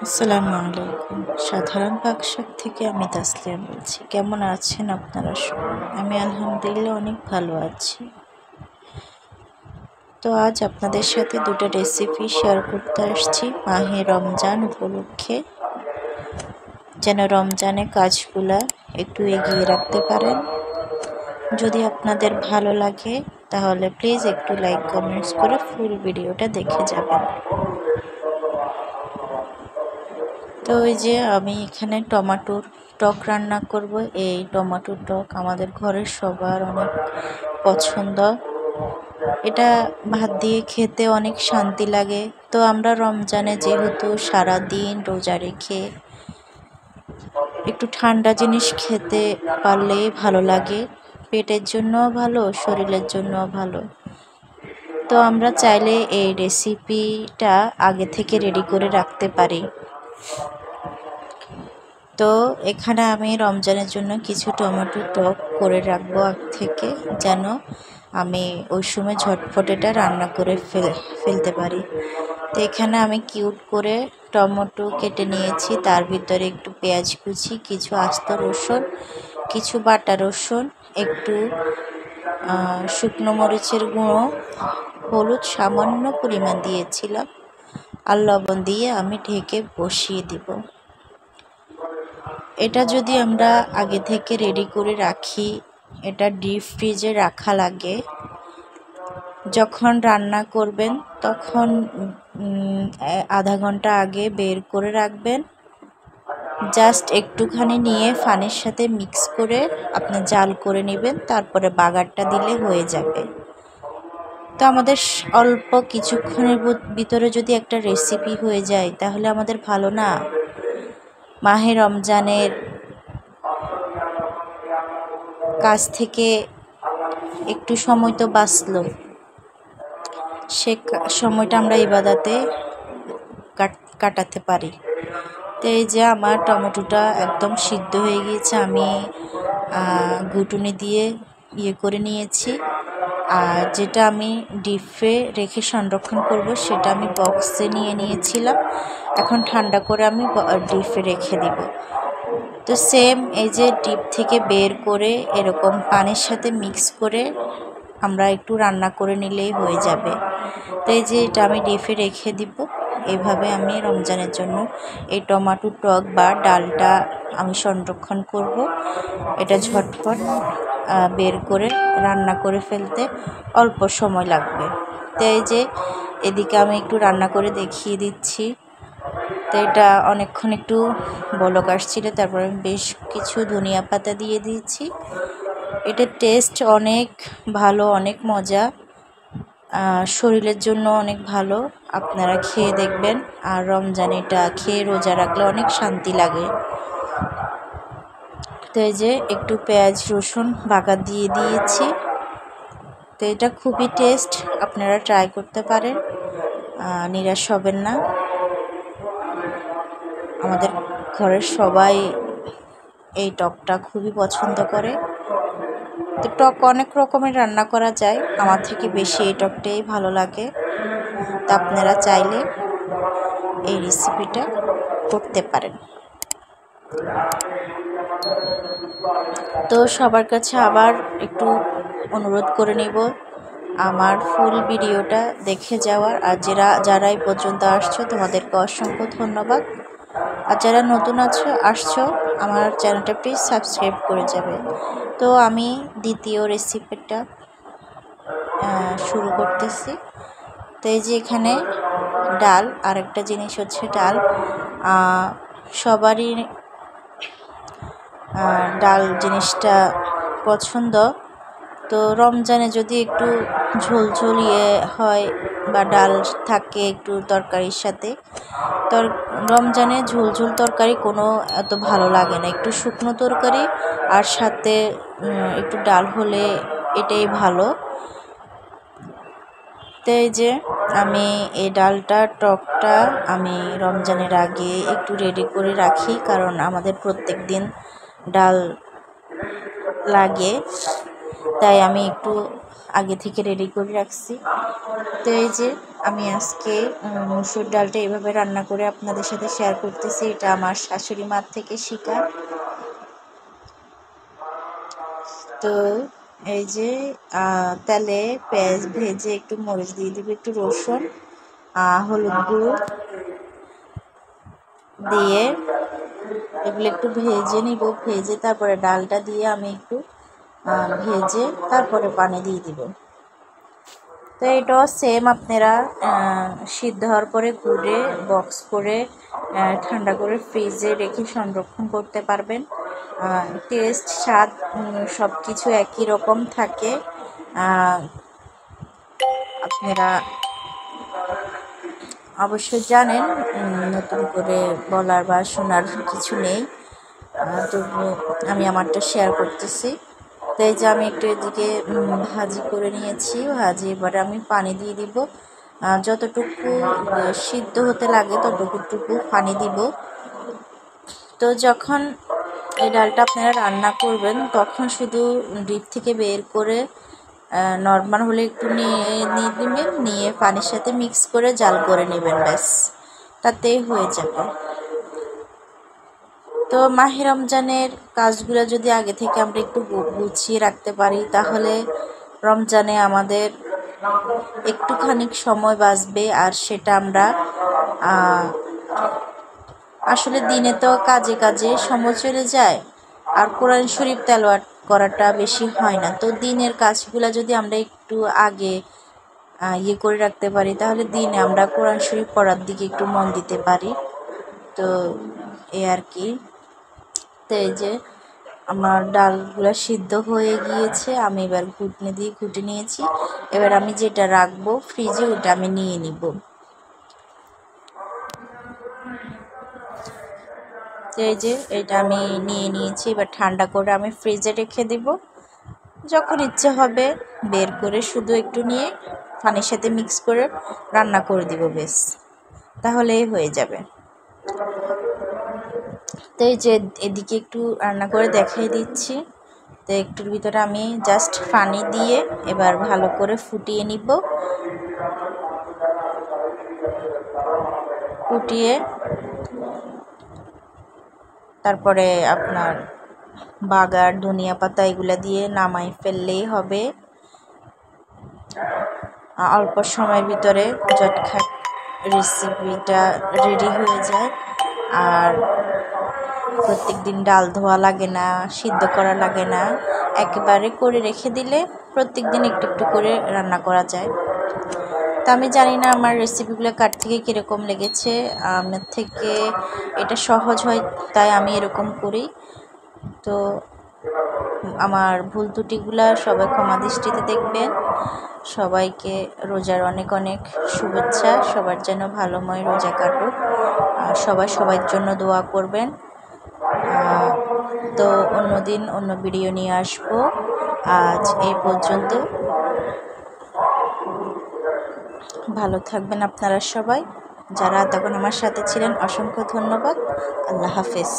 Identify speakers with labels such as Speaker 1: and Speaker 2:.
Speaker 1: আসসালামু আলাইকুম। সাধারণ পাকশাক থেকে আমি তাসলিয়া বলছি। কেমন আছেন আপনারা সবাই? আমি আলহামদুলিল্লাহ অনেক ভালো আছি। তো আজ আপনাদের সাথে দুটো রেসিপি শেয়ার করতে আসছি মাহে রমজান উপলক্ষে, যেন রমজানে কাজগুলা একটু এগিয়ে রাখতে পারেন। যদি আপনাদের ভালো লাগে তাহলে প্লিজ একটু লাইক কমেন্টস করে ফুল ভিডিওটা দেখে যাবেন। তো ওই যে আমি এখানে টমেটোর টক রান্না করব। এই টমেটোর টক আমাদের ঘরের সবার অনেক পছন্দ। এটা ভাত দিয়ে খেতে অনেক শান্তি লাগে। তো আমরা রমজানে যেহেতু সারা দিন রোজা রেখে একটু ঠান্ডা জিনিস খেতে পারলেই ভালো লাগে, পেটের জন্য ভালো, শরীরের জন্য ভালো। তো আমরা চাইলে এই রেসিপিটা আগে থেকে রেডি করে রাখতে পারি। তো এখানে আমি রমজানের জন্য কিছু টমেটো টক করে রাখবো আগ থেকে, যেন আমি ওই সময় ঝটফট এটা রান্না করে ফেলতে পারি। তো এখানে আমি কিউট করে টমেটো কেটে নিয়েছি, তার ভিতরে একটু পেঁয়াজ কুচি, কিছু আস্ত রসুন, কিছু বাটা রসুন, একটু শুকনো মরিচের গুঁড়ো, হলুদ সামান্য পরিমাণ দিয়েছিলাম, আর লবণ দিয়ে আমি ঢেকে বসিয়ে দিব। এটা যদি আমরা আগে থেকে রেডি করে রাখি, এটা ডিপ ফ্রিজে রাখা লাগে। যখন রান্না করবেন তখন আধা ঘন্টা আগে বের করে রাখবেন। জাস্ট একটুখানি নিয়ে পানির সাথে মিক্স করে আপনি জাল করে নেবেন, তারপরে বাগারটা দিলে হয়ে যাবে। তো আমাদের অল্প কিছুক্ষণের ভিতরে যদি একটা রেসিপি হয়ে যায় তাহলে আমাদের ভালো না? মাহে রমজানের কাজ থেকে একটু সময় তো বাঁচলো, সে সময়টা আমরা ইবাদতে কাটাতে পারি। তো এই যে আমার টমেটোটা একদম সিদ্ধ হয়ে গিয়েছে, আমি ঘুটুনি দিয়ে করে নিয়েছি। আর যেটা আমি ডিপে রেখে সংরক্ষণ করব সেটা আমি বক্সে নিয়েছিলাম। এখন ঠান্ডা করে আমি ডিপে রেখে দিব। তো সেম এই যে ডিপ থেকে বের করে এরকম পানির সাথে মিক্স করে আমরা একটু রান্না করে নিলেই হয়ে যাবে। তো এই যে এটা আমি ডিপে রেখে দিব। এইভাবে আমি রমজানের জন্য এই টমেটো টক বা ডালটা আমি সংরক্ষণ করব। এটা ঝটফট বের করে রান্না করে ফেলতে অল্প সময় লাগবে। তো এই যে এদিকে আমি একটু রান্না করে দেখিয়ে দিচ্ছি। তো এটা অনেকক্ষণ একটু বলক আসছিল, তারপরে আমি বেশ কিছু ধনিয়া পাতা দিয়ে দিয়েছি। এটার টেস্ট অনেক ভালো, অনেক মজা, শরীরের জন্য অনেক ভালো। আপনারা খেয়ে দেখবেন। আর রমজান এটা খেয়ে রোজা রাখলে অনেক শান্তি লাগে। তো এই যে একটু পেঁয়াজ রসুন বাগার দিয়ে দিয়েছি। তো এটা খুবই টেস্ট, আপনারা ট্রাই করতে পারেন, নিরাশ হবেন না। আমাদের ঘরের সবাই এই টকটা খুবই পছন্দ করে। তো টক অনেক রকমের রান্না করা যায়, আমার থেকে বেশি এই টকটাই ভালো লাগে। তা আপনারা চাইলে এই রেসিপিটা করতে পারেন। তো সবার কাছে আবার একটু অনুরোধ করে নিব আমার ফুল ভিডিওটা দেখে যাওয়ার। আর যারা এই পর্যন্ত আসছো তোমাদেরকে অসংখ্য ধন্যবাদ। আর যারা নতুন আসছো আমার চ্যানেলটা প্লিজ সাবস্ক্রাইব করে যাবে। তো আমি দ্বিতীয় রেসিপিটা শুরু করতেছি। তো এই যে এখানে ডাল, আর একটা জিনিস হচ্ছে ডাল, সবারই ডাল জিনিসটা পছন্দ। তো রমজানে যদি একটু ঝোল হয় বা ডাল থাকে একটু তরকারির সাথে, রমজানে ঝোল তরকারি কোনো এত ভালো লাগে না, একটু শুকনো তরকারি আর সাথে একটু ডাল হলে এটাই ভালো। তো এই যে আমি এই ডালটা টকটা আমি রমজানের আগে একটু রেডি করে রাখি, কারণ আমাদের প্রত্যেক দিন ডাল লাগে, তাই আমি একটু আগে থেকে রেডি করে রাখছি। তো এই যে আমি আজকে মসুর ডালটা এভাবে রান্না করে আপনাদের সাথে শেয়ার করতেছি। এটা আমার শাশুড়ি মার থেকে শেখা। তো এই যে তেলে পেঁয়াজ ভেজে একটু মরিচ দিয়ে দিব, একটু রসুন, হলুদ গুঁড়ো দিয়ে এগুলো একটু ভেজে নিব। ভেজে তারপরে ডালটা দিয়ে আমি একটু ভেজে তারপরে পানি দিয়ে দিব। তো এটাও সেম আপনারা সিদ্ধ হওয়ার পরে গুঁড়ে বক্স করে ঠান্ডা করে ফ্রিজে রেখে সংরক্ষণ করতে পারবেন। টেস্ট, স্বাদ সব কিছু একই রকম থাকে। আপনারা অবশ্যই জানেন, নতুন করে বলার বা শোনার কিছু নেই, তবু আমি আমারটা শেয়ার করতেছি। তো এই যে আমি একটু এদিকে ভাজি করে নিয়েছি। ভাজি এবারে আমি পানি দিয়ে দিব, যতটুকু সিদ্ধ হতে লাগে ততটুকু পানি দিব। তো যখন এই ডালটা আপনারা রান্না করবেন তখন শুধু ডিপ থেকে বের করে নর্মাল হলে একটু নিয়ে নেবেন, নিয়ে পানির সাথে মিক্স করে জাল করে নেবেন, ব্যাস তাতেই হয়ে যাবে। তো মাহে রমজানের কাজগুলো যদি আগে থেকে আমরা একটু গুছিয়ে রাখতে পারি তাহলে রমজানে আমাদের একটুখানি সময় বাঁচবে। আর সেটা আমরা আসলে দিনে তো কাজে কাজে সময় চলে যায়, আর কোরআন শরীফ তেলাওয়াত করাটা বেশি হয় না। তো দিনের কাজগুলো যদি আমরা একটু আগে করে রাখতে পারি তাহলে দিনে আমরা কোরআন শরীফ পড়ার দিকে একটু মন দিতে পারি। তো এই আর কি। তো এই যে আমার ডালগুলো সিদ্ধ হয়ে গিয়েছে, আমি এবার ঘুটনি দিয়ে ঘুটে নিয়েছি। এবার আমি যেটা রাখবো ফ্রিজে ওটা আমি নিয়ে নিব। তো এই যে এটা আমি নিয়ে নিয়েছি, এবার ঠান্ডা করে আমি ফ্রিজে রেখে দিব। যখন ইচ্ছে হবে বের করে শুধু একটু নিয়ে পানির সাথে মিক্স করে রান্না করে দিব, বেশ তাহলেই হয়ে যাবে। তো এই যে এদিকে একটু রান্না করে দেখিয়ে দিচ্ছি। তো একটুর ভিতরে আমি জাস্ট পানি দিয়ে এবার ভালো করে ফুটিয়ে নিব। ফুটিয়ে তারপরে আপনার বাগার, ধনিয়া পাতা এগুলো দিয়ে নামাই ফেললেই হবে। অল্প সময়ের ভিতরে জটখাট রেসিপিটা রেডি হয়ে যায়। আর প্রত্যেক দিন ডাল ধোয়া লাগে না, সিদ্ধ করা লাগে না, একেবারে করে রেখে দিলে প্রত্যেক দিন একটু একটু করে রান্না করা যায়। তা আমি জানি না আমার রেসিপিগুলো কার থেকে কীরকম লেগেছে। আমার থেকে এটা সহজ হয় তাই আমি এরকম করি। তো আমার ভুল ত্রুটিগুলো সবাই ক্ষমা দৃষ্টিতে দেখবেন। সবাইকে রোজার অনেক অনেক শুভেচ্ছা। সবার যেন ভালোময় রোজা কাটুক। সবাই সবার জন্য দোয়া করবেন। তো অন্যদিন অন্য ভিডিও নিয়ে আসবো। আজ এই পর্যন্ত। ভালো থাকবেন আপনারা সবাই। যারা তখন আমার সাথে ছিলেন অসংখ্য ধন্যবাদ। আল্লাহ হাফেজ।